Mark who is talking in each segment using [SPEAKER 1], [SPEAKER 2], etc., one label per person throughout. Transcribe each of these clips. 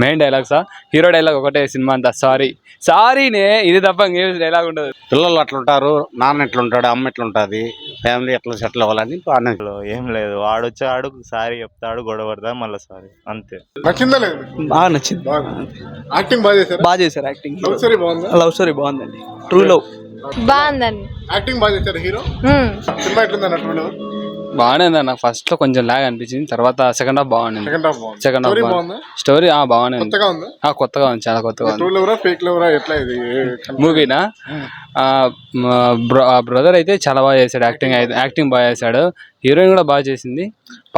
[SPEAKER 1] Main డైలాగ్సా? Hero dialogue ఒకటే cinema అంతా, sorry సారీనే, ఇది తప్ప ఇంకేం డైలాగ్ ఉండదు.
[SPEAKER 2] పిల్లలు అట్లుంటారు, నాన్న ఎట్లుంటాడు, అమ్మ ఎట్లుంటుంది, ఫ్యామిలీ ఎట్లా సెటిల్ అవ్వాలని
[SPEAKER 3] ఏం లేదు, వాడొచ్చాడు సారీ చెప్తాడు, గొడవ పడతా మళ్ళీ సారీ, అంతే.
[SPEAKER 4] నచ్చిందా లేదు?
[SPEAKER 5] బాగా నచ్చింది.
[SPEAKER 4] యాక్టింగ్ బాగా చేశారు.
[SPEAKER 5] బాగా చేశారు యాక్టింగ్.
[SPEAKER 4] లవ్ స్టోరీ బాగుందా?
[SPEAKER 5] లవ్ స్టోరీ బాగుందండి. ట్రూ లవ్
[SPEAKER 6] బాగుందండి.
[SPEAKER 4] యాక్టింగ్ బాగా చేశారు హీరో. సినిమా ఎట్లుందన్న ట్రూ లవ్?
[SPEAKER 1] బాగానే ఉంది అన్న. ఫస్ట్ లో కొంచెం లాగ్ అనిపించింది, తర్వాత సెకండ్ హాఫ్ బాగుంది.
[SPEAKER 4] సెకండ్ హాఫ్ బాగుంది.
[SPEAKER 1] సెకండ్
[SPEAKER 4] స్టోరీ
[SPEAKER 1] హాఫ్
[SPEAKER 4] బాగుందా?
[SPEAKER 1] స్టోరీ బాగానే ఉంది.
[SPEAKER 4] కొత్తగా ఉందా?
[SPEAKER 1] కొత్తగా ఉంది, చాలా కొత్తగా
[SPEAKER 4] ట్రూ
[SPEAKER 1] ఉంది.
[SPEAKER 4] లవరా ఫేక్ లవరా ఎట్లా ఇది?
[SPEAKER 1] మూవీనా? బ్రదర్ అయితే చాలా బాగా చేశాడు, యాక్టింగ్ బాగా చేశాడు. హీరోయిన్ కూడా బాగా చేసింది,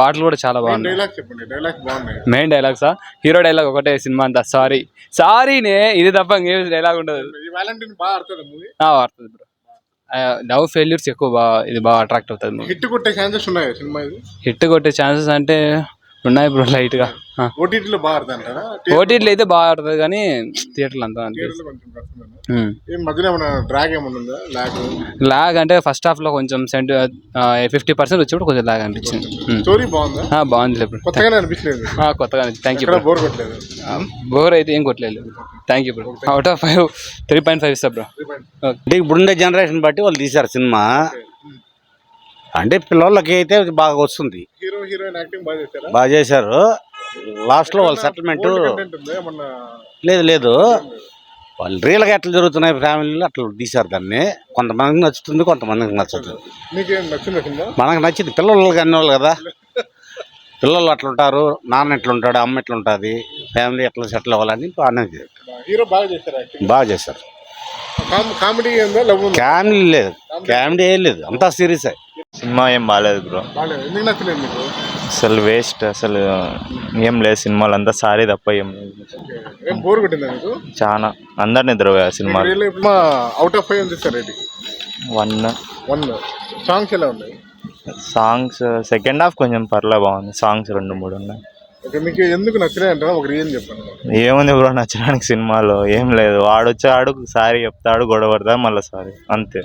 [SPEAKER 1] పాటలు కూడా చాలా బాగున్నాయి.
[SPEAKER 4] డైలాగ్ చెప్పండి, డైలాగ్ బాగున్నాయి.
[SPEAKER 1] మెయిన్ డైలాగ్సా? హీరో డైలాగ్ ఒకటే సినిమా అంతా, సారీ సారీనే, ఇది తప్ప ఇంకేం డైలాగ్ ఉండదు.
[SPEAKER 4] ఈ వ్యాలంటైన్ బాగా ఆడుతుంది మూవీ.
[SPEAKER 1] వాడుతుంది బ్రో. లవ్ ఫెయిల్యూర్స్ ఎక్కువ ఇది బాగా అట్రాక్ట్ అవుతుంది.
[SPEAKER 4] హిట్ కొట్టే ఛాన్సెస్ ఉన్నాయి సినిమా ఇది.
[SPEAKER 1] హిట్ కొట్టే ఛాన్సెస్ అంటే ఉన్నాయి బ్రో, లైట్ గా.
[SPEAKER 4] ఓటీటీలో బాగా ఆడుతుంది అంటారా?
[SPEAKER 1] ఓటీటీలో అయితే బాగా ఆడుతుంది కానీ థియేటర్లు అంతా
[SPEAKER 4] థియేటర్లో కొంచెం కష్టమేనా? ఏం మధ్యలో ఏమన్నా డ్రాగ్ ఏమన్నా ఉందా?
[SPEAKER 1] లాగ్ అంటే ఫస్ట్ హాఫ్ లో కొంచెం 50% వచ్చినప్పుడు కొంచెం లాగ్ అనిపించింది.
[SPEAKER 4] స్టోరీ బాగుందా?
[SPEAKER 1] బాగుంది ఇప్పుడు,
[SPEAKER 4] కొత్తగానే అనిపించలేదు.
[SPEAKER 1] కొత్తగా. Thank you.
[SPEAKER 4] బోర్ కొట్టలేదు.
[SPEAKER 1] బోర్ అయితే ఏం కొట్టలేదు. Thank you bro. Out of 5 3.5 ఇస్తా బ్రో.
[SPEAKER 2] అంటే ఇప్పుడుండే జనరేషన్ బట్టి వాళ్ళు తీశారు సినిమా. అంటే పిల్లలకి అయితే బాగా వస్తుంది.
[SPEAKER 4] హీరో హీరోయిన్ యాక్టింగ్ బాగా చేశారా?
[SPEAKER 2] బాగా చేశారు. లాస్ట్ లో వాళ్ళ సెటిల్మెంట్ లేదు. వాళ్ళు రియల్గా ఎట్లా జరుగుతున్నాయి ఫ్యామిలీలో అట్లా తీశారు దాన్ని. కొంతమందికి నచ్చుతుంది, కొంతమందికి నచ్చదు.
[SPEAKER 4] మీకేం నచ్చిందా సినిమా?
[SPEAKER 2] మనకు నచ్చింది. పిల్లలకి అన్నవాళ్ళు కదా, పిల్లలు అట్లుంటారు, నాన్న ఎట్లుంటాడు, అమ్మ ఎట్లుంటుంది, ఫ్యామిలీ ఎట్లా సెటిల్ అవ్వాలని అనేది.
[SPEAKER 4] హీరో బాగా చేశారు యాక్టింగ్.
[SPEAKER 2] బాగా చేశారు.
[SPEAKER 4] కామెడీ ఏందా? లవ్ ఉందా?
[SPEAKER 2] కామెడీ లేదు, కామెడీ ఏం లేదు, అంతా సీరియస్.
[SPEAKER 3] సినిమా ఏం బాగాలేదు బ్రో.
[SPEAKER 4] బాగాలేదు. ఎందుకు నచ్చలేదు మీకు?
[SPEAKER 3] అసలు వేస్ట్, అసలు ఏం లేదు సినిమాలు అంతా, సారీ తప్ప ఏం లేదు.
[SPEAKER 4] ఏం బోర్ కొట్టిందా మీకు?
[SPEAKER 3] చాలా అందరు నిద్రపోయా సినిమా.
[SPEAKER 4] అవుట్ ఆఫ్ 5 ఎంత ఇస్తారు రేటింగ్?
[SPEAKER 3] 1.
[SPEAKER 4] సాంగ్స్ ఎలా ఉన్నాయి?
[SPEAKER 3] సాంగ్స్ సెకండ్ హాఫ్ కొంచెం పర్లే బాగుంది, సాంగ్స్ 2-3 ఉన్నాయి.
[SPEAKER 4] ఓకే, మీకు ఎందుకు నచ్చలే అంటారా? ఒక రీజన్ చెప్పండి.
[SPEAKER 3] ఏముంది బ్రో నచ్చడానికి సినిమాలో? ఏం లేదు, వాడొచ్చాడు సారీ చెప్తాడు, గొడవ పడతా మళ్ళీ సారీ, అంతే.